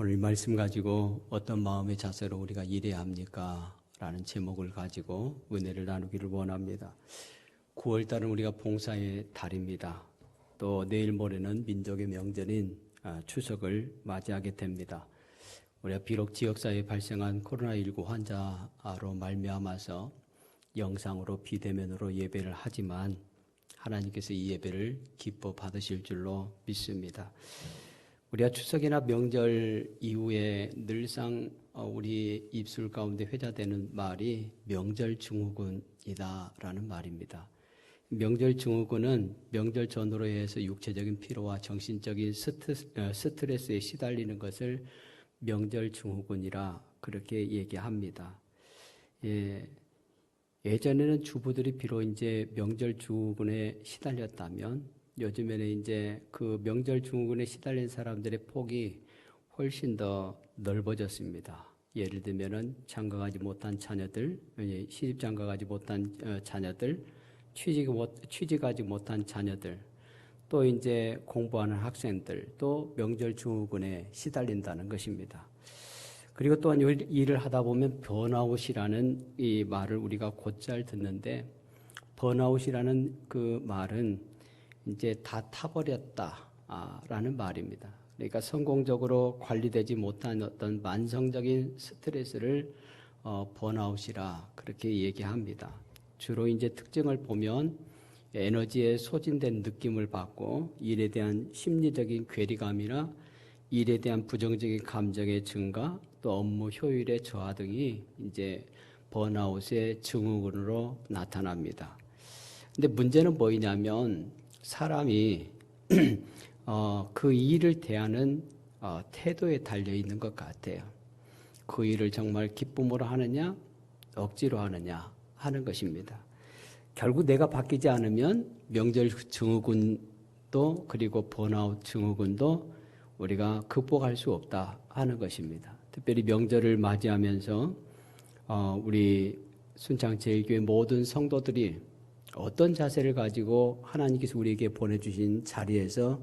오늘 이 말씀 가지고 어떤 마음의 자세로 우리가 일해야 합니까? 라는 제목을 가지고 은혜를 나누기를 원합니다. 9월달은 우리가 봉사의 달입니다. 또 내일 모레는 민족의 명절인 추석을 맞이하게 됩니다. 우리가 비록 지역사회에 발생한 코로나19 환자로 말미암아서 영상으로 비대면으로 예배를 하지만 하나님께서 이 예배를 기뻐 받으실 줄로 믿습니다. 우리가 추석이나 명절 이후에 늘상 우리 입술 가운데 회자되는 말이 명절 증후군이다라는 말입니다. 명절 증후군은 명절 전후로 해서 육체적인 피로와 정신적인 스트레스에 시달리는 것을 명절 증후군이라 그렇게 얘기합니다. 예전에는 주부들이 비록 이제 명절 증후군에 시달렸다면 요즘에는 이제 그 명절 증후군에 시달린 사람들의 폭이 훨씬 더 넓어졌습니다. 예를 들면은 장가가지 못한 자녀들, 시집 장가가지 못한 자녀들, 취직하지 못한 자녀들, 또 이제 공부하는 학생들, 또 명절 증후군에 시달린다는 것입니다. 그리고 또한 일을 하다 보면 번아웃이라는 이 말을 우리가 곧잘 듣는데, 번아웃이라는 그 말은 이제 다 타버렸다라는 말입니다. 그러니까 성공적으로 관리되지 못한 어떤 만성적인 스트레스를 번아웃이라 그렇게 얘기합니다. 주로 이제 특징을 보면 에너지에 소진된 느낌을 받고 일에 대한 심리적인 괴리감이나 일에 대한 부정적인 감정의 증가, 또 업무 효율의 저하 등이 이제 번아웃의 증후군으로 나타납니다. 근데 문제는 뭐냐면 사람이 그 일을 대하는 태도에 달려 있는 것 같아요. 그 일을 정말 기쁨으로 하느냐, 억지로 하느냐 하는 것입니다. 결국 내가 바뀌지 않으면 명절 증후군도 그리고 번아웃 증후군도 우리가 극복할 수 없다 하는 것입니다. 특별히 명절을 맞이하면서 우리 순창제일교회 모든 성도들이 어떤 자세를 가지고 하나님께서 우리에게 보내주신 자리에서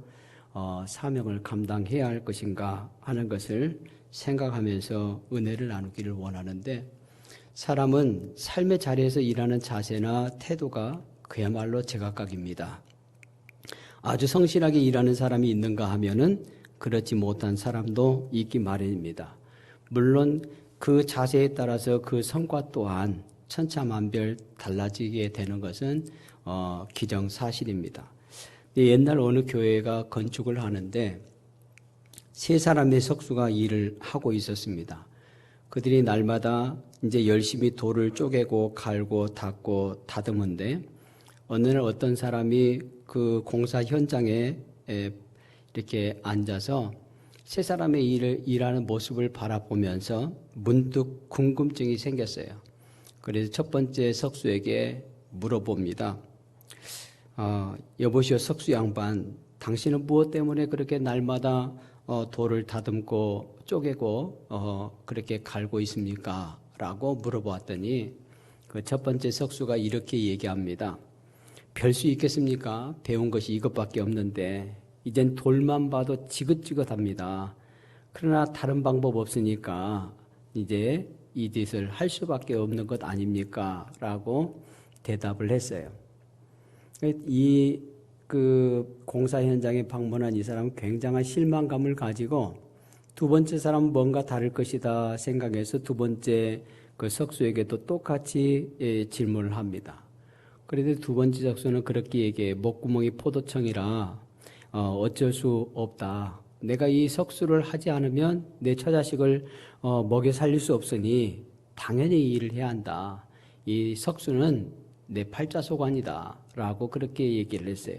사명을 감당해야 할 것인가 하는 것을 생각하면서 은혜를 나누기를 원하는데, 사람은 삶의 자리에서 일하는 자세나 태도가 그야말로 제각각입니다. 아주 성실하게 일하는 사람이 있는가 하면은 그렇지 못한 사람도 있기 마련입니다. 물론 그 자세에 따라서 그 성과 또한 천차만별 달라지게 되는 것은 기정사실입니다. 옛날 어느 교회가 건축을 하는데 세 사람의 석수가 일을 하고 있었습니다. 그들이 날마다 이제 열심히 돌을 쪼개고 갈고 닦고 다듬은데 어느 날 어떤 사람이 그 공사 현장에 이렇게 앉아서 세 사람의 일하는 모습을 바라보면서 문득 궁금증이 생겼어요. 그래서 첫 번째 석수에게 물어봅니다. 여보시오 석수 양반, 당신은 무엇 때문에 그렇게 날마다 돌을 다듬고 쪼개고 그렇게 갈고 있습니까? 라고 물어보았더니 그 첫 번째 석수가 이렇게 얘기합니다. 별 수 있겠습니까? 배운 것이 이것밖에 없는데 이젠 돌만 봐도 지긋지긋합니다. 그러나 다른 방법 없으니까 이제 이 짓을 할 수밖에 없는 것 아닙니까? 라고 대답을 했어요. 그 공사 현장에 방문한 이 사람은 굉장한 실망감을 가지고 두 번째 사람은 뭔가 다를 것이다 생각해서 두 번째 그 석수에게도 똑같이 질문을 합니다. 그런데 두 번째 석수는 그렇게 얘기해. 목구멍이 포도청이라 어쩔 수 없다. 내가 이 석수를 하지 않으면 내 처자식을 먹여 살릴 수 없으니 당연히 이 일을 해야 한다. 이 석수는 내 팔자소관이다. 라고 그렇게 얘기를 했어요.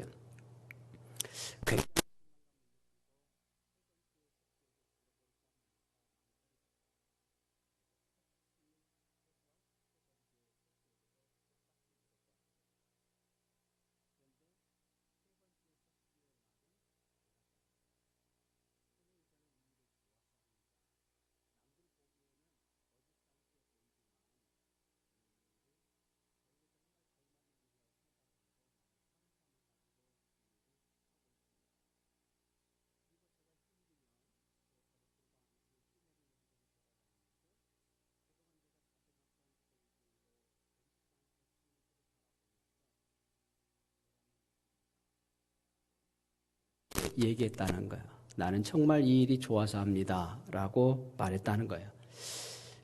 얘기했다는 거예요. 나는 정말 이 일이 좋아서 합니다. 라고 말했다는 거예요.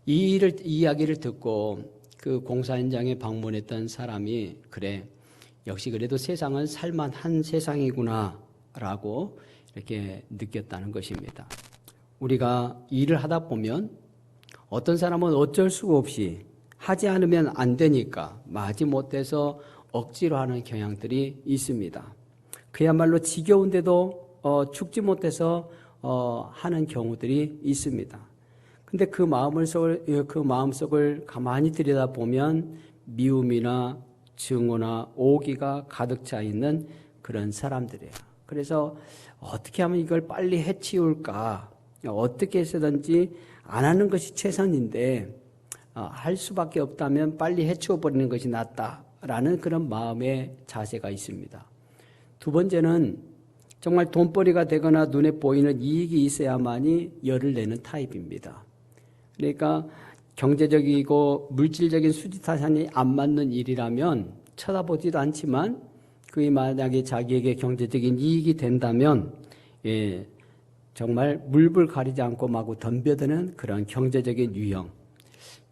이 이야기를 듣고 그 공사 현장에 방문했던 사람이 그래, 역시 그래도 세상은 살만한 세상이구나 라고 이렇게 느꼈다는 것입니다. 우리가 일을 하다 보면 어떤 사람은 어쩔 수가 없이 하지 않으면 안 되니까 마지못해서 억지로 하는 경향들이 있습니다. 그야말로 지겨운데도 죽지 못해서 하는 경우들이 있습니다. 근데 그 마음속을 가만히 들여다보면 미움이나 증오나 오기가 가득 차 있는 그런 사람들이에요. 그래서 어떻게 하면 이걸 빨리 해치울까? 어떻게 해서든지 안 하는 것이 최선인데 할 수밖에 없다면 빨리 해치워버리는 것이 낫다라는 그런 마음의 자세가 있습니다. 두 번째는 정말 돈벌이가 되거나 눈에 보이는 이익이 있어야만이 열을 내는 타입입니다. 그러니까 경제적이고 물질적인 수지타산이 안 맞는 일이라면 쳐다보지도 않지만 그게 만약에 자기에게 경제적인 이익이 된다면 정말 물불 가리지 않고 마구 덤벼드는 그런 경제적인 유형.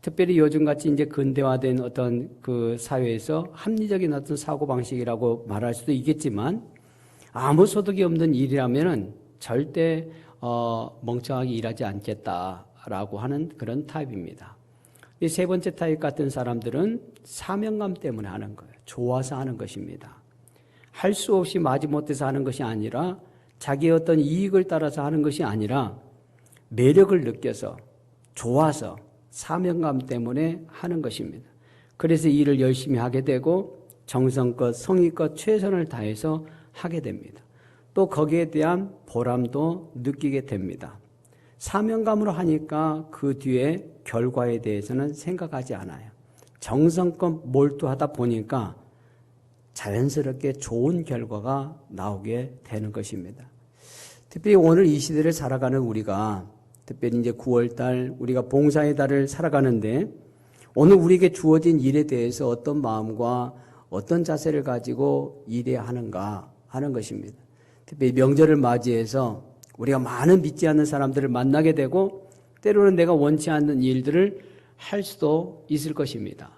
특별히 요즘같이 이제 근대화된 어떤 그 사회에서 합리적인 어떤 사고방식이라고 말할 수도 있겠지만 아무 소득이 없는 일이라면은 절대 멍청하게 일하지 않겠다라고 하는 그런 타입입니다. 이 세 번째 타입 같은 사람들은 사명감 때문에 하는 거예요. 좋아서 하는 것입니다. 할 수 없이 마지못해서 하는 것이 아니라 자기의 어떤 이익을 따라서 하는 것이 아니라 매력을 느껴서 좋아서 사명감 때문에 하는 것입니다. 그래서 일을 열심히 하게 되고 정성껏 성의껏 최선을 다해서 하게 됩니다. 또 거기에 대한 보람도 느끼게 됩니다. 사명감으로 하니까 그 뒤에 결과에 대해서는 생각하지 않아요. 정성껏 몰두하다 보니까 자연스럽게 좋은 결과가 나오게 되는 것입니다. 특별히 오늘 이 시대를 살아가는 우리가 특별히 이제 9월달 우리가 봉사의 달을 살아가는데 오늘 우리에게 주어진 일에 대해서 어떤 마음과 어떤 자세를 가지고 일해야 하는가 하는 것입니다. 특별히 명절을 맞이해서 우리가 많은 믿지 않는 사람들을 만나게 되고 때로는 내가 원치 않는 일들을 할 수도 있을 것입니다.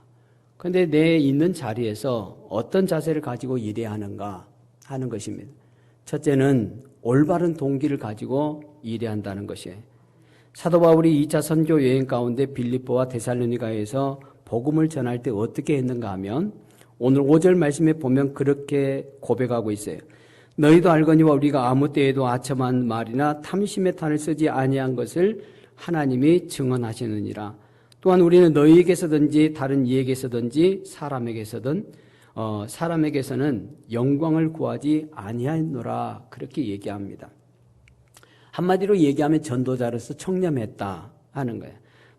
그런데 내 있는 자리에서 어떤 자세를 가지고 일해야 하는가 하는 것입니다. 첫째는 올바른 동기를 가지고 일해야 한다는 것이에요. 사도 바울이 2차 선교 여행 가운데 빌립보와 데살로니가에서 복음을 전할 때 어떻게 했는가 하면 오늘 5절 말씀에 보면 그렇게 고백하고 있어요. 너희도 알거니와 우리가 아무 때에도 아첨한 말이나 탐심의 탄을 쓰지 아니한 것을 하나님이 증언하시느니라. 또한 우리는 너희에게서든지 다른 이에게서든지 사람에게서는 영광을 구하지 아니하노라 그렇게 얘기합니다. 한마디로 얘기하면 전도자로서 청렴했다 하는 거예요.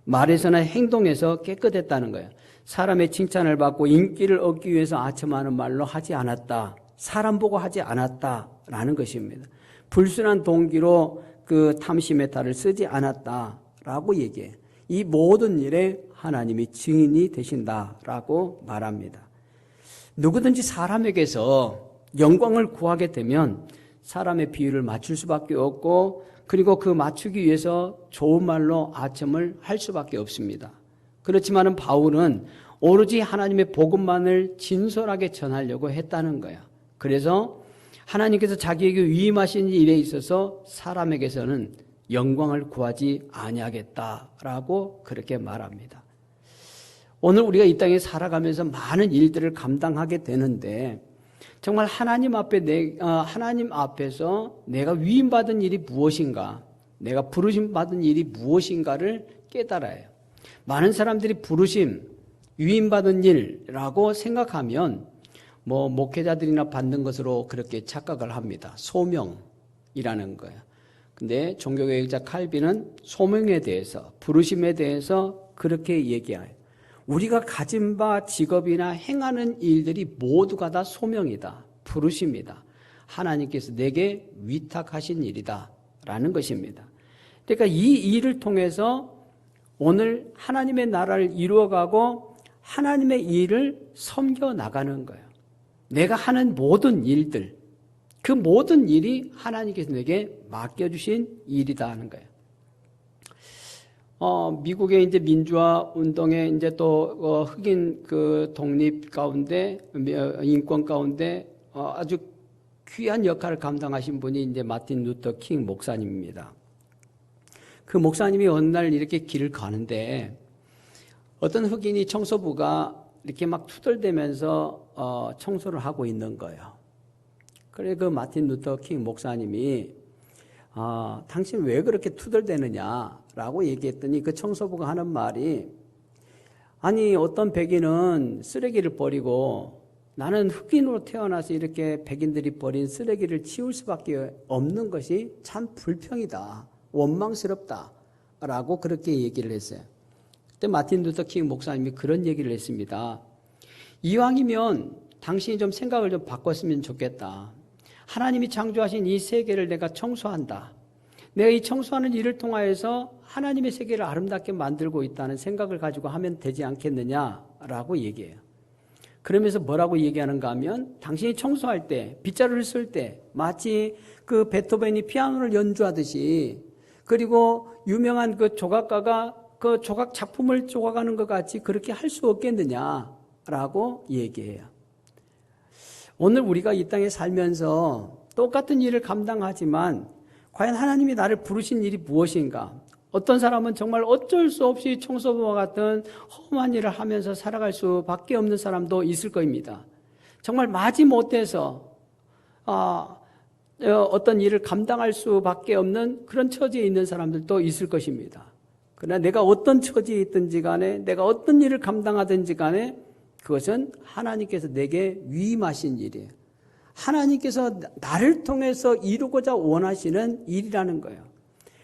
말에서나 행동에서 깨끗했다는 거예요. 사람의 칭찬을 받고 인기를 얻기 위해서 아첨하는 말로 하지 않았다. 사람 보고 하지 않았다라는 것입니다. 불순한 동기로 그 탐심의 탈을 쓰지 않았다라고 얘기해요. 이 모든 일에 하나님이 증인이 되신다라고 말합니다. 누구든지 사람에게서 영광을 구하게 되면 사람의 비유를 맞출 수밖에 없고 그리고 그 맞추기 위해서 좋은 말로 아첨을 할 수밖에 없습니다. 그렇지만 바울은 오로지 하나님의 복음만을 진솔하게 전하려고 했다는 거야. 그래서 하나님께서 자기에게 위임하신 일에 있어서 사람에게서는 영광을 구하지 아니하겠다라고 그렇게 말합니다. 오늘 우리가 이 땅에 살아가면서 많은 일들을 감당하게 되는데 정말 하나님 앞에서 내가 위임받은 일이 무엇인가, 내가 부르심 받은 일이 무엇인가를 깨달아야 해요. 많은 사람들이 부르심, 위임받은 일이라고 생각하면 목회자들이나 받는 것으로 그렇게 착각을 합니다. 소명이라는 거예요. 근데 종교개혁자 칼빈은 소명에 대해서, 부르심에 대해서 그렇게 얘기해요. 우리가 가진 바 직업이나 행하는 일들이 모두가 다 소명이다. 부르심이다. 하나님께서 내게 위탁하신 일이다. 라는 것입니다. 그러니까 이 일을 통해서 오늘 하나님의 나라를 이루어가고 하나님의 일을 섬겨 나가는 거예요. 내가 하는 모든 일들, 그 모든 일이 하나님께서 내게 맡겨주신 일이다 하는 거예요. 미국의 이제 민주화 운동에 이제 또 흑인 그 독립 가운데 인권 가운데 아주 귀한 역할을 감당하신 분이 이제 마틴 루터 킹 목사님입니다. 그 목사님이 어느 날 이렇게 길을 가는데 어떤 흑인이 청소부가 이렇게 막 투덜대면서 청소를 하고 있는 거예요. 그래 그 마틴 루터 킹 목사님이 당신 왜 그렇게 투덜대느냐라고 얘기했더니 그 청소부가 하는 말이 아니 어떤 백인은 쓰레기를 버리고 나는 흑인으로 태어나서 이렇게 백인들이 버린 쓰레기를 치울 수밖에 없는 것이 참 불평이다. 원망스럽다. 라고 그렇게 얘기를 했어요. 그때 마틴 루터 킹 목사님이 그런 얘기를 했습니다. 이왕이면 당신이 좀 생각을 좀 바꿨으면 좋겠다. 하나님이 창조하신 이 세계를 내가 청소한다. 내가 이 청소하는 일을 통하여서 하나님의 세계를 아름답게 만들고 있다는 생각을 가지고 하면 되지 않겠느냐라고 얘기해요. 그러면서 뭐라고 얘기하는가 하면 당신이 청소할 때, 빗자루를 쓸 때 마치 그 베토벤이 피아노를 연주하듯이 그리고 유명한 그 조각가가 그 조각 작품을 조각하는 것 같이 그렇게 할 수 없겠느냐라고 얘기해요. 오늘 우리가 이 땅에 살면서 똑같은 일을 감당하지만 과연 하나님이 나를 부르신 일이 무엇인가? 어떤 사람은 정말 어쩔 수 없이 청소부와 같은 험한 일을 하면서 살아갈 수밖에 없는 사람도 있을 겁니다. 정말 마지못해서 어떤 일을 감당할 수밖에 없는 그런 처지에 있는 사람들도 있을 것입니다. 그러나 내가 어떤 처지에 있든지 간에 내가 어떤 일을 감당하든지 간에 그것은 하나님께서 내게 위임하신 일이에요. 하나님께서 나를 통해서 이루고자 원하시는 일이라는 거예요.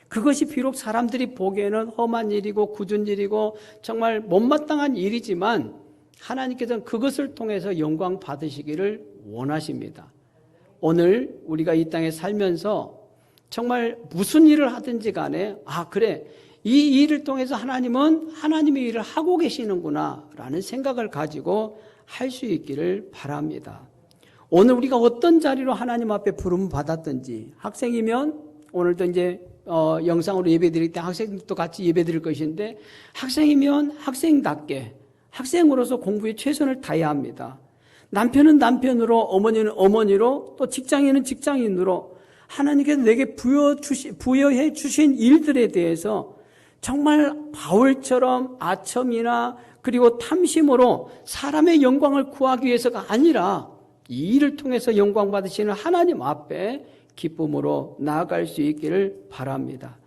그것이 비록 사람들이 보기에는 험한 일이고 굳은 일이고 정말 못마땅한 일이지만 하나님께서는 그것을 통해서 영광 받으시기를 원하십니다. 오늘 우리가 이 땅에 살면서 정말 무슨 일을 하든지 간에 그래 이 일을 통해서 하나님은 하나님의 일을 하고 계시는구나 라는 생각을 가지고 할 수 있기를 바랍니다. 오늘 우리가 어떤 자리로 하나님 앞에 부름 받았든지 학생이면 오늘도 이제 영상으로 예배드릴 때 학생들도 같이 예배드릴 것인데 학생이면 학생답게 학생으로서 공부에 최선을 다해야 합니다. 남편은 남편으로 어머니는 어머니로 또 직장인은 직장인으로 하나님께서 내게 부여해 주신 일들에 대해서 정말 바울처럼 아첨이나 그리고 탐심으로 사람의 영광을 구하기 위해서가 아니라 이 일을 통해서 영광 받으시는 하나님 앞에 기쁨으로 나아갈 수 있기를 바랍니다.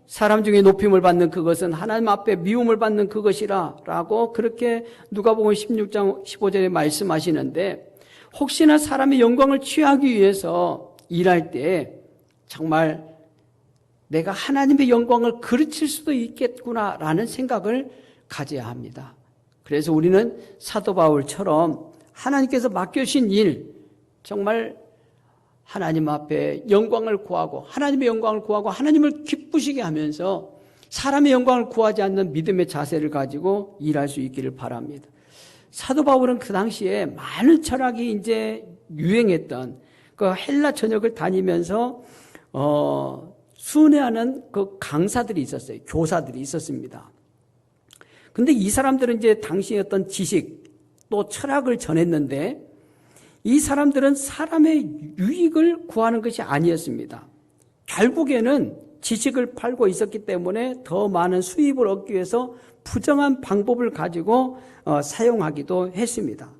사람 중에 높임을 받는 그것은 하나님 앞에 미움을 받는 그것이라 라고 그렇게 누가복음 16장 15절에 말씀하시는데 혹시나 사람의 영광을 취하기 위해서 일할 때 정말 내가 하나님의 영광을 그르칠 수도 있겠구나라는 생각을 가져야 합니다. 그래서 우리는 사도 바울처럼 하나님께서 맡겨주신 일 정말 하나님 앞에 영광을 구하고 하나님의 영광을 구하고 하나님을 기쁘시게 하면서 사람의 영광을 구하지 않는 믿음의 자세를 가지고 일할 수 있기를 바랍니다. 사도 바울은 그 당시에 많은 철학이 이제 유행했던 그 헬라 전역을 다니면서 순회하는 그 강사들이 있었어요. 교사들이 있었습니다. 근데 이 사람들은 이제 당시의 어떤 지식 또 철학을 전했는데 이 사람들은 사람의 유익을 구하는 것이 아니었습니다. 결국에는 지식을 팔고 있었기 때문에 더 많은 수입을 얻기 위해서 부정한 방법을 가지고 사용하기도 했습니다.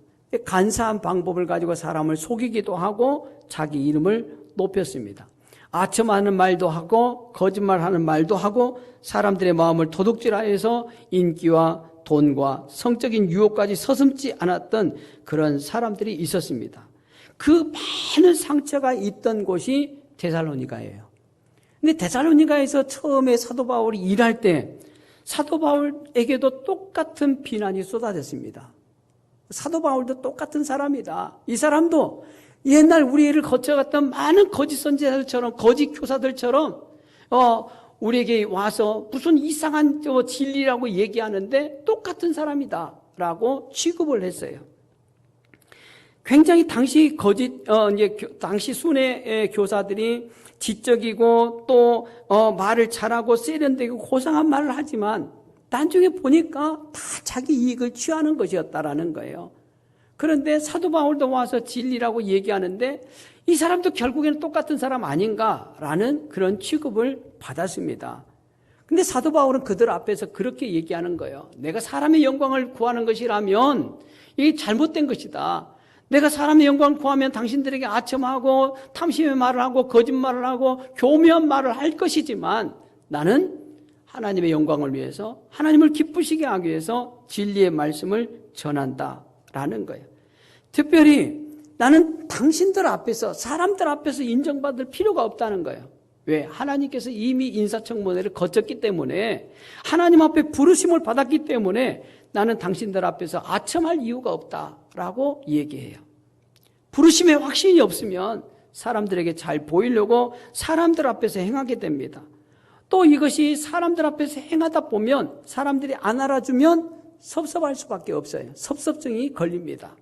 간사한 방법을 가지고 사람을 속이기도 하고 자기 이름을 높였습니다. 아첨하는 말도 하고 거짓말하는 말도 하고 사람들의 마음을 도둑질하여서 인기와 돈과 성적인 유혹까지 서슴지 않았던 그런 사람들이 있었습니다. 그 많은 상처가 있던 곳이 데살로니가예요. 근데 데살로니가에서 처음에 사도 바울이 일할 때 사도 바울에게도 똑같은 비난이 쏟아졌습니다. 사도 바울도 똑같은 사람이다. 이 사람도 옛날 우리를 거쳐갔던 많은 거짓 선지자들처럼 거짓 교사들처럼 우리에게 와서 무슨 이상한 진리라고 얘기하는데 똑같은 사람이다 라고 취급을 했어요. 굉장히 당시 당시 순회 교사들이 지적이고 또 말을 잘하고 세련되고 고상한 말을 하지만 나중에 보니까 다 자기 이익을 취하는 것이었다라는 거예요. 그런데 사도 바울도 와서 진리라고 얘기하는데 이 사람도 결국에는 똑같은 사람 아닌가라는 그런 취급을 받았습니다. 근데 사도 바울은 그들 앞에서 그렇게 얘기하는 거예요. 내가 사람의 영광을 구하는 것이라면 이게 잘못된 것이다. 내가 사람의 영광을 구하면 당신들에게 아첨하고 탐심의 말을 하고 거짓말을 하고 교묘한 말을 할 것이지만 나는 하나님의 영광을 위해서 하나님을 기쁘시게 하기 위해서 진리의 말씀을 전한다라는 거예요. 특별히 나는 당신들 앞에서 사람들 앞에서 인정받을 필요가 없다는 거예요. 왜? 하나님께서 이미 인사청문회를 거쳤기 때문에 하나님 앞에 부르심을 받았기 때문에 나는 당신들 앞에서 아첨할 이유가 없다라고 얘기해요. 부르심에 확신이 없으면 사람들에게 잘 보이려고 사람들 앞에서 행하게 됩니다. 또 이것이 사람들 앞에서 행하다 보면 사람들이 안 알아주면 섭섭할 수밖에 없어요. 섭섭증이 걸립니다.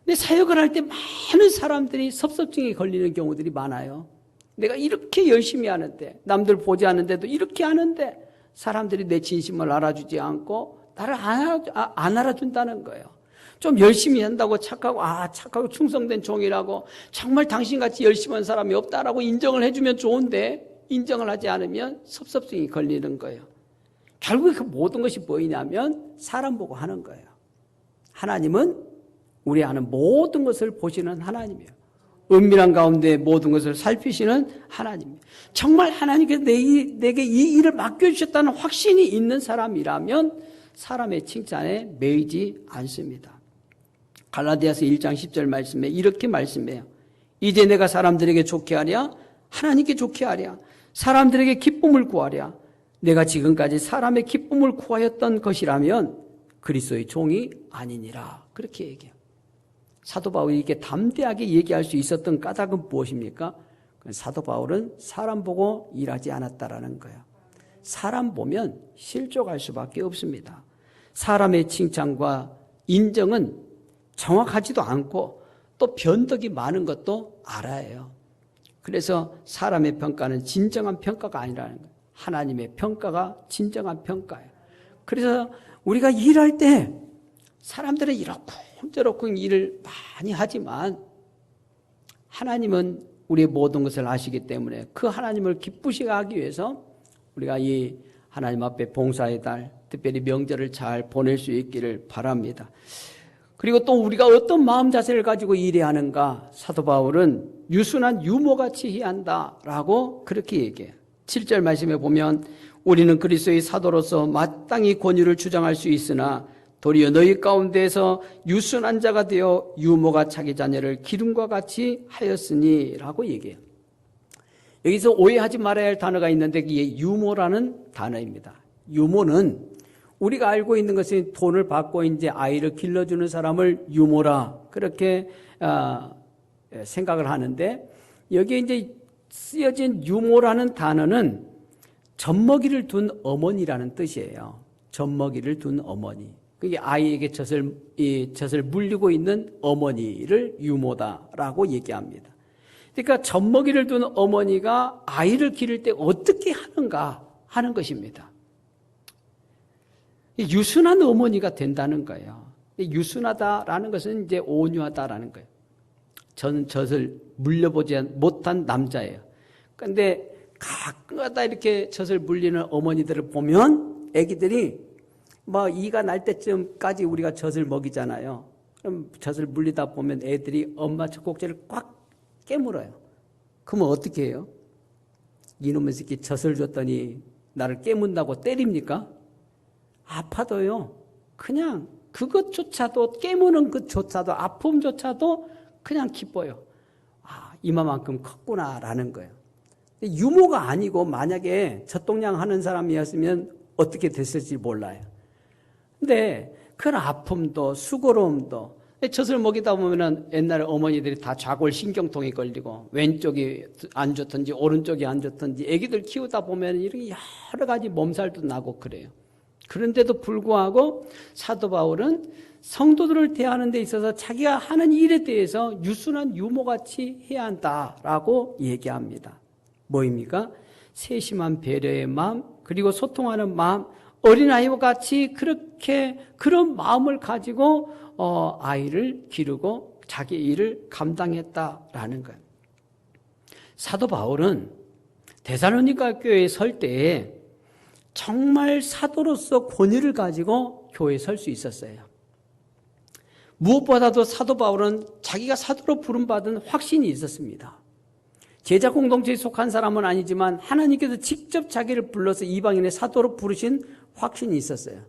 근데 사역을 할 때 많은 사람들이 섭섭증이 걸리는 경우들이 많아요. 내가 이렇게 열심히 하는데 남들 보지 않는데도 이렇게 하는데 사람들이 내 진심을 알아주지 않고 나를 안 알아준다는 거예요. 좀 열심히 한다고 착하고 충성된 종이라고 정말 당신같이 열심히 한 사람이 없다라고 인정을 해주면 좋은데 인정을 하지 않으면 섭섭증이 걸리는 거예요. 결국 그 모든 것이 뭐냐면 사람 보고 하는 거예요. 하나님은 우리 하는 모든 것을 보시는 하나님이에요. 은밀한 가운데 모든 것을 살피시는 하나님. 정말 하나님께서 내게 이 일을 맡겨주셨다는 확신이 있는 사람이라면 사람의 칭찬에 매이지 않습니다. 갈라디아서 1장 10절 말씀에 이렇게 말씀해요. 이제 내가 사람들에게 좋게 하랴 하나님께 좋게 하랴 사람들에게 기쁨을 구하랴 내가 지금까지 사람의 기쁨을 구하였던 것이라면 그리스도의 종이 아니니라. 그렇게 얘기해요. 사도 바울이 이렇게 담대하게 얘기할 수 있었던 까닭은 무엇입니까? 사도 바울은 사람 보고 일하지 않았다라는 거예요. 사람 보면 실족할 수밖에 없습니다. 사람의 칭찬과 인정은 정확하지도 않고 또 변덕이 많은 것도 알아요. 그래서 사람의 평가는 진정한 평가가 아니라는 거예요. 하나님의 평가가 진정한 평가예요. 그래서 우리가 일할 때 사람들은 이렇고 일을 많이 하지만 하나님은 우리의 모든 것을 아시기 때문에 그 하나님을 기쁘시게 하기 위해서 우리가 이 하나님 앞에 봉사의 달, 특별히 명절을 잘 보낼 수 있기를 바랍니다. 그리고 또 우리가 어떤 마음 자세를 가지고 일해야 하는가? 사도 바울은 유순한 유모같이 해야 한다라고 그렇게 얘기해요. 7절 말씀에 보면 우리는 그리스도의 사도로서 마땅히 권위를 주장할 수 있으나 도리어 너희 가운데에서 유순한 자가 되어 유모가 자기 자녀를 기름과 같이 하였으니 라고 얘기해요. 여기서 오해하지 말아야 할 단어가 있는데 그게 유모라는 단어입니다. 유모는 우리가 알고 있는 것은 돈을 받고 이제 아이를 길러주는 사람을 유모라 그렇게 생각을 하는데 여기에 이제 쓰여진 유모라는 단어는 젖먹이를 둔 어머니라는 뜻이에요. 젖먹이를 둔 어머니. 그게 아이에게 젖을 물리고 있는 어머니를 유모다라고 얘기합니다. 그러니까 젖먹이를 둔 어머니가 아이를 기를 때 어떻게 하는가 하는 것입니다. 유순한 어머니가 된다는 거예요. 유순하다라는 것은 이제 온유하다라는 거예요. 저는 젖을 물려보지 못한 남자예요. 그런데 가끔가다 이렇게 젖을 물리는 어머니들을 보면 아기들이 이가 날 때쯤까지 우리가 젖을 먹이잖아요. 그럼 젖을 물리다 보면 애들이 엄마 젖꼭지를 꽉 깨물어요. 그러면 어떻게 해요? 이놈의 새끼 젖을 줬더니 나를 깨문다고 때립니까? 아파도요. 그냥 그것조차도 깨무는 것조차도 아픔조차도 그냥 기뻐요. 이마만큼 컸구나라는 거예요. 유모가 아니고 만약에 젖동량 하는 사람이었으면 어떻게 됐을지 몰라요. 근데 그런 아픔도 수고로움도 젖을 먹이다 보면은 옛날에 어머니들이 다 좌골 신경통이 걸리고 왼쪽이 안 좋든지 오른쪽이 안 좋든지 애기들 키우다 보면 이렇게 여러 가지 몸살도 나고 그래요. 그런데도 불구하고 사도 바울은 성도들을 대하는 데 있어서 자기가 하는 일에 대해서 유순한 유모같이 해야 한다라고 얘기합니다. 뭐입니까? 세심한 배려의 마음, 그리고 소통하는 마음, 어린아이와 같이 그렇게 그런 마음을 가지고 아이를 기르고 자기 일을 감당했다라는 거예요. 사도 바울은 데살로니가 교회에 설 때에 정말 사도로서 권위를 가지고 교회에 설 수 있었어요. 무엇보다도 사도 바울은 자기가 사도로 부름받은 확신이 있었습니다. 제자 공동체에 속한 사람은 아니지만 하나님께서 직접 자기를 불러서 이방인의 사도로 부르신 확신이 있었어요.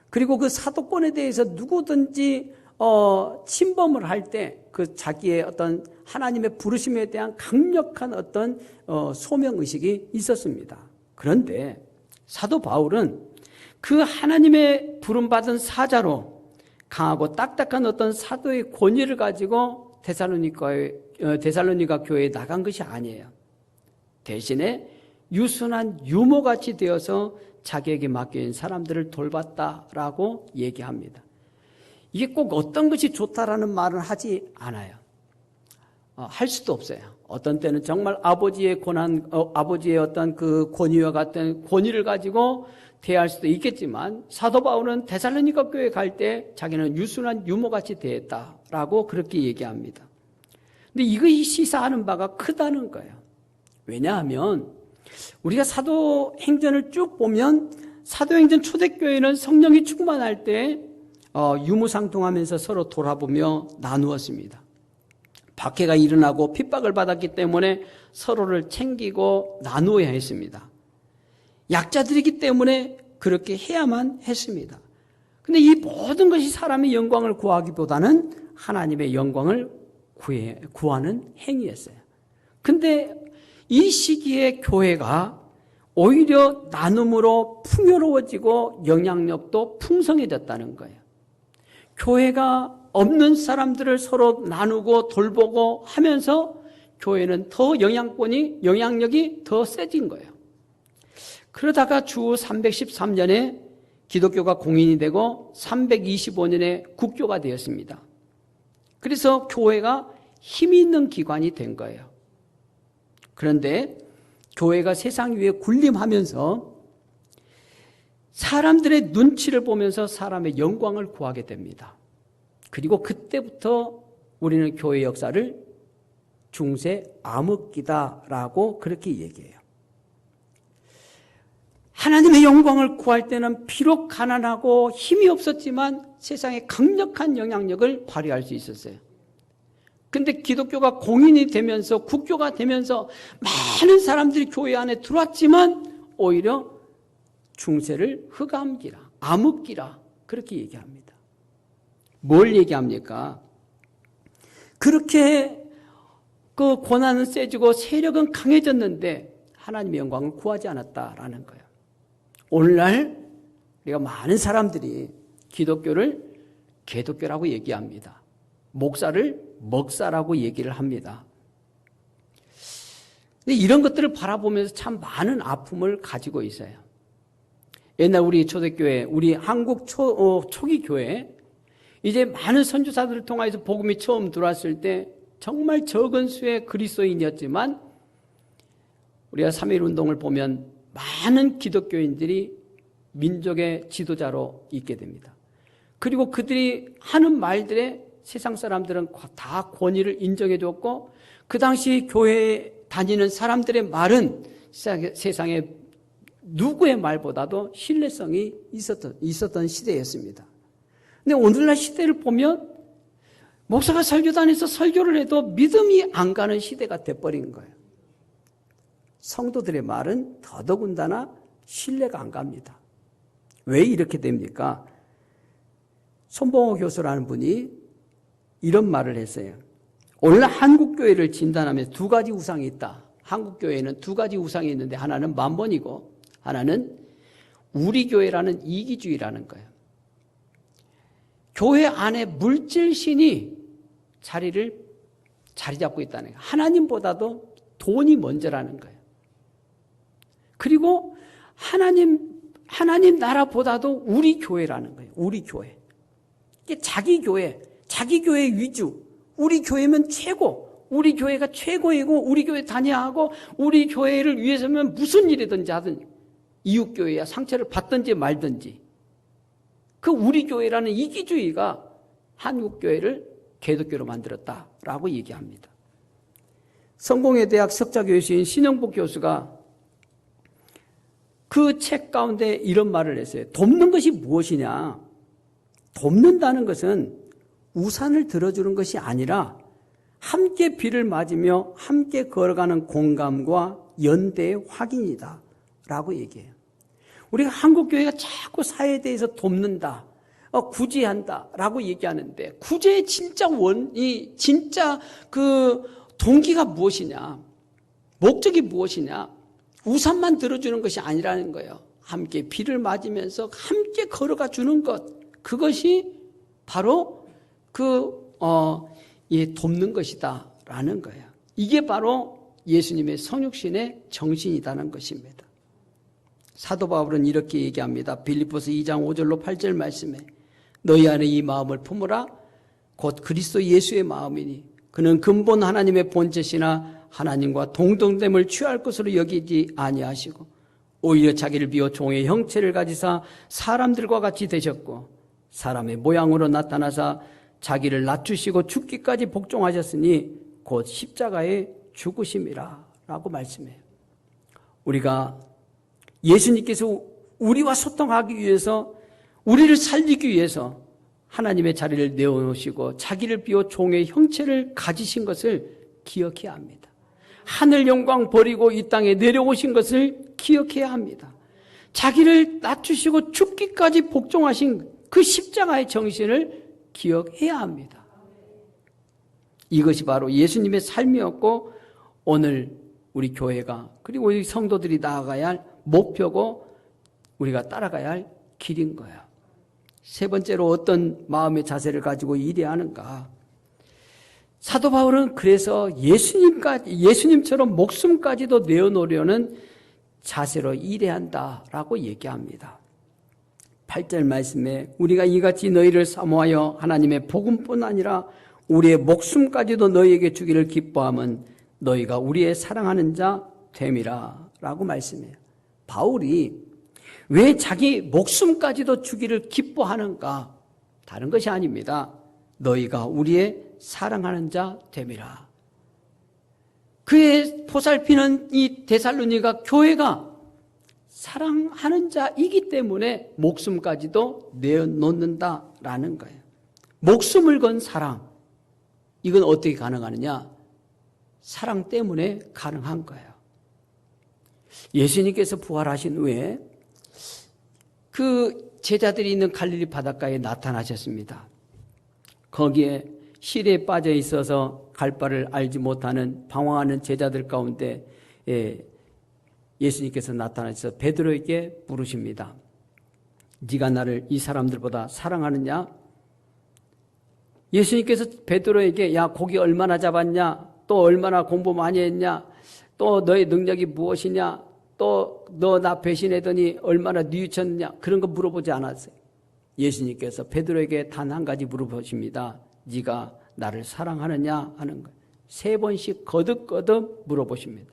그리고 그 사도권에 대해서 누구든지 침범을 할 때 그 자기의 어떤 하나님의 부르심에 대한 강력한 어떤 소명의식이 있었습니다. 그런데 사도 바울은 그 하나님의 부름받은 사자로 강하고 딱딱한 어떤 사도의 권위를 가지고 데살로니가 교회에 나간 것이 아니에요. 대신에 유순한 유모같이 되어서 자기에게 맡겨진 사람들을 돌봤다라고 얘기합니다. 이게 꼭 어떤 것이 좋다라는 말은 하지 않아요. 할 수도 없어요. 어떤 때는 정말 아버지의 권한, 아버지의 어떤 그 권위와 같은 권위를 가지고 대할 수도 있겠지만 사도 바울은 데살로니가 교회에 갈 때 자기는 유순한 유모같이 대했다라고 그렇게 얘기합니다. 근데 이것이 시사하는 바가 크다는 거예요. 왜냐하면 우리가 사도행전을 쭉 보면 사도행전 초대교회는 성령이 충만할 때 유무상통하면서 서로 돌아보며 나누었습니다. 박해가 일어나고 핍박을 받았기 때문에 서로를 챙기고 나누어야 했습니다. 약자들이기 때문에 그렇게 해야만 했습니다. 근데 이 모든 것이 사람의 영광을 구하기보다는 하나님의 영광을 구하는 행위였어요. 근데 이 시기에 교회가 오히려 나눔으로 풍요로워지고 영향력도 풍성해졌다는 거예요. 교회가 없는 사람들을 서로 나누고 돌보고 하면서 교회는 더 영향력이 더 세진 거예요. 그러다가 주 313년에 기독교가 공인이 되고 325년에 국교가 되었습니다. 그래서 교회가 힘이 있는 기관이 된 거예요. 그런데 교회가 세상 위에 군림하면서 사람들의 눈치를 보면서 사람의 영광을 구하게 됩니다. 그리고 그때부터 우리는 교회 역사를 중세 암흑기다라고 그렇게 얘기해요. 하나님의 영광을 구할 때는 비록 가난하고 힘이 없었지만 세상에 강력한 영향력을 발휘할 수 있었어요. 근데 기독교가 공인이 되면서 국교가 되면서 많은 사람들이 교회 안에 들어왔지만 오히려 중세를 흑암기라, 암흑기라 그렇게 얘기합니다. 뭘 얘기합니까? 그렇게 그 고난은 세지고 세력은 강해졌는데 하나님의 영광을 구하지 않았다라는 거예요. 오늘날 우리가 많은 사람들이 기독교를 개독교라고 얘기합니다. 목사를 먹사라고 얘기를 합니다. 근데 이런 것들을 바라보면서 참 많은 아픔을 가지고 있어요. 옛날 우리 초대교회, 우리 한국 초기 교회, 이제 많은 선교사들을 통해서 복음이 처음 들어왔을 때 정말 적은 수의 그리스도인이었지만 우리가 3.1운동을 보면 많은 기독교인들이 민족의 지도자로 있게 됩니다. 그리고 그들이 하는 말들에 세상 사람들은 다 권위를 인정해 줬고 그 당시 교회에 다니는 사람들의 말은 세상에 누구의 말보다도 신뢰성이 있었던 시대였습니다. 근데 오늘날 시대를 보면 목사가 설교단에서 설교를 해도 믿음이 안 가는 시대가 돼버린 거예요. 성도들의 말은 더더군다나 신뢰가 안 갑니다. 왜 이렇게 됩니까? 손봉호 교수라는 분이 이런 말을 했어요. 오늘 한국교회를 진단하면서 두 가지 우상이 있다. 한국교회에는 두 가지 우상이 있는데 하나는 만본이고 하나는 우리 교회라는 이기주의라는 거예요. 교회 안에 물질신이 자리 잡고 있다는 거예요. 하나님보다도 돈이 먼저라는 거예요. 그리고 하나님 하나님 나라보다도 우리 교회라는 거예요. 우리 교회. 이게 자기 교회 위주. 우리 교회면 최고. 우리 교회가 최고이고 우리 교회 다녀하고 우리 교회를 위해서면 무슨 일이든지 하든 이웃 교회야 상처를 받든지 말든지. 그 우리 교회라는 이기주의가 한국 교회를 개독교로 만들었다라고 얘기합니다. 성공회 대학 석좌 교수인 신영복 교수가 그 책 가운데 이런 말을 했어요. 돕는 것이 무엇이냐? 돕는다는 것은 우산을 들어주는 것이 아니라 함께 비를 맞으며 함께 걸어가는 공감과 연대의 확인이다 라고 얘기해요. 우리가 한국교회가 자꾸 사회에 대해서 돕는다, 구제한다 라고 얘기하는데 구제의 진짜 진짜 그 동기가 무엇이냐? 목적이 무엇이냐? 우산만 들어주는 것이 아니라는 거예요. 함께 비를 맞으면서 함께 걸어가 주는 것. 그것이 바로 돕는 것이다 라는 거예요. 이게 바로 예수님의 성육신의 정신이라는 것입니다. 사도 바울은 이렇게 얘기합니다. 빌립보서 2장 5절로 8절 말씀에 너희 안에 이 마음을 품으라 곧 그리스도 예수의 마음이니 그는 근본 하나님의 본체시나 하나님과 동등됨을 취할 것으로 여기지 아니하시고 오히려 자기를 비워 종의 형체를 가지사 사람들과 같이 되셨고 사람의 모양으로 나타나사 자기를 낮추시고 죽기까지 복종하셨으니 곧 십자가에 죽으심이라 라고 말씀해요. 우리가 예수님께서 우리와 소통하기 위해서 우리를 살리기 위해서 하나님의 자리를 내어놓으시고 자기를 비워 종의 형체를 가지신 것을 기억해야 합니다. 하늘 영광 버리고 이 땅에 내려오신 것을 기억해야 합니다. 자기를 낮추시고 죽기까지 복종하신 그 십자가의 정신을 기억해야 합니다. 이것이 바로 예수님의 삶이었고 오늘 우리 교회가 그리고 우리 성도들이 나아가야 할 목표고 우리가 따라가야 할 길인 거야. 세 번째로 어떤 마음의 자세를 가지고 일해야 하는가? 사도 바울은 그래서 예수님처럼 목숨까지도 내어놓으려는 자세로 일해야 한다라고 얘기합니다. 8절 말씀에 우리가 이같이 너희를 사모하여 하나님의 복음뿐 아니라 우리의 목숨까지도 너희에게 주기를 기뻐함은 너희가 우리의 사랑하는 자 됨이라 라고 말씀해요. 바울이 왜 자기 목숨까지도 주기를 기뻐하는가? 다른 것이 아닙니다. 너희가 우리의 사랑하는 자 됨이라. 그의 보살피는 이 데살로니가 교회가 사랑하는 자이기 때문에 목숨까지도 내어놓는다라는 거예요. 목숨을 건 사랑. 이건 어떻게 가능하느냐? 사랑 때문에 가능한 거예요. 예수님께서 부활하신 후에 그 제자들이 있는 갈릴리 바닷가에 나타나셨습니다. 거기에 시리에 빠져 있어서 갈 바를 알지 못하는 방황하는 제자들 가운데 예수님께서 나타나셔서 베드로에게 물으십니다. 네가 나를 이 사람들보다 사랑하느냐? 예수님께서 베드로에게 야 고기 얼마나 잡았냐? 또 얼마나 공부 많이 했냐? 또 너의 능력이 무엇이냐? 또 너 나 배신하더니 얼마나 뉘우쳤느냐? 그런 거 물어보지 않았어요. 예수님께서 베드로에게 단 한 가지 물어보십니다. 네가 나를 사랑하느냐 하는 거예요. 3번씩 거듭거듭 물어보십니다.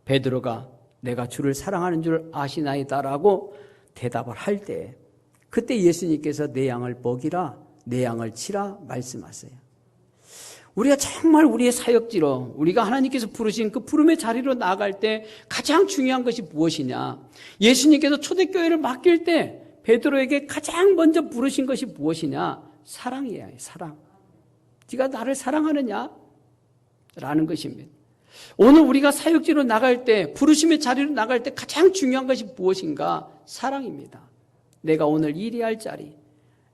베드로가 내가 주를 사랑하는 줄 아시나이다라고 대답을 할 때 그때 예수님께서 내 양을 먹이라 내 양을 치라 말씀하세요. 우리가 정말 우리의 사역지로 우리가 하나님께서 부르신 그 부름의 자리로 나아갈 때 가장 중요한 것이 무엇이냐? 예수님께서 초대교회를 맡길 때 베드로에게 가장 먼저 부르신 것이 무엇이냐? 사랑이에요. 사랑. 네가 나를 사랑하느냐? 라는 것입니다. 오늘 우리가 사역지로 나갈 때 부르심의 자리로 나갈 때 가장 중요한 것이 무엇인가? 사랑입니다. 내가 오늘 일해야 할 자리,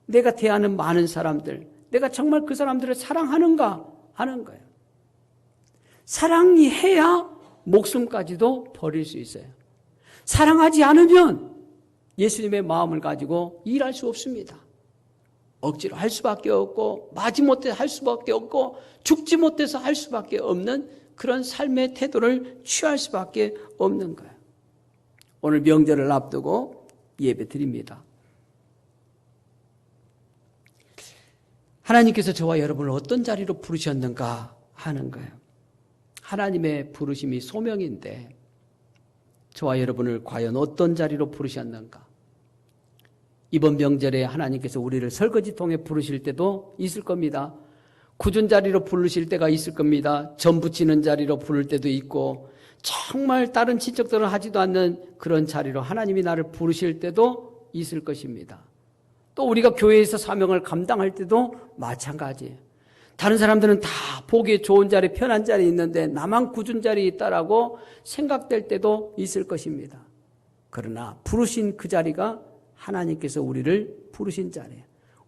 내가 대하는 많은 사람들, 내가 정말 그 사람들을 사랑하는가 하는 거예요. 사랑이 해야 목숨까지도 버릴 수 있어요. 사랑하지 않으면 예수님의 마음을 가지고 일할 수 없습니다. 억지로 할 수밖에 없고 마지못해 할 수밖에 없고 죽지 못해서 할 수밖에 없는 그런 삶의 태도를 취할 수밖에 없는 거예요. 오늘 명절을 앞두고 예배 드립니다. 하나님께서 저와 여러분을 어떤 자리로 부르셨는가 하는 거예요. 하나님의 부르심이 소명인데 저와 여러분을 과연 어떤 자리로 부르셨는가? 이번 명절에 하나님께서 우리를 설거지통에 부르실 때도 있을 겁니다. 굳은 자리로 부르실 때가 있을 겁니다. 전 부치는 자리로 부를 때도 있고 정말 다른 친척들은 하지도 않는 그런 자리로 하나님이 나를 부르실 때도 있을 것입니다. 또 우리가 교회에서 사명을 감당할 때도 마찬가지예요. 다른 사람들은 다 보기에 좋은 자리, 편한 자리 있는데 나만 굳은 자리에 있다라고 생각될 때도 있을 것입니다. 그러나 부르신 그 자리가 하나님께서 우리를 부르신 자리예요.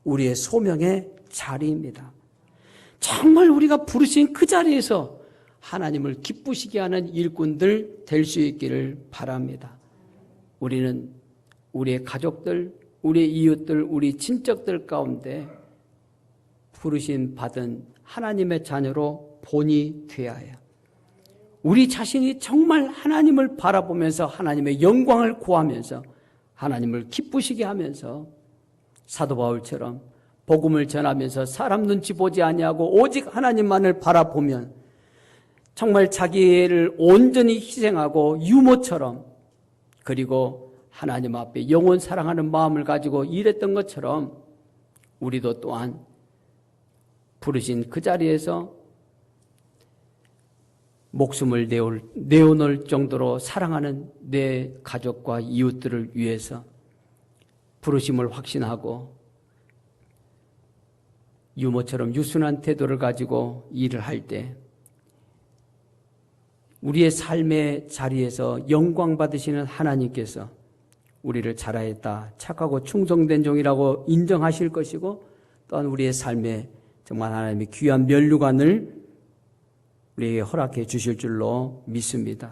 우리의 소명의 자리입니다. 정말 우리가 부르신 그 자리에서 하나님을 기쁘시게 하는 일꾼들 될 수 있기를 바랍니다. 우리는 우리의 가족들, 우리의 이웃들, 우리 친척들 가운데 부르심 받은 하나님의 자녀로 본이 되어야 해요. 우리 자신이 정말 하나님을 바라보면서 하나님의 영광을 구하면서 하나님을 기쁘시게 하면서 사도 바울처럼 복음을 전하면서 사람 눈치 보지 아니하고 오직 하나님만을 바라보면 정말 자기를 온전히 희생하고 유모처럼 그리고 하나님 앞에 영원 사랑하는 마음을 가지고 일했던 것처럼 우리도 또한 부르신 그 자리에서 목숨을 내어놓을 정도로 사랑하는 내 가족과 이웃들을 위해서 부르심을 확신하고 유모처럼 유순한 태도를 가지고 일을 할 때 우리의 삶의 자리에서 영광 받으시는 하나님께서 우리를 잘하였다, 착하고 충성된 종이라고 인정하실 것이고 또한 우리의 삶에 정말 하나님의 귀한 면류관을 우리에게 허락해 주실 줄로 믿습니다.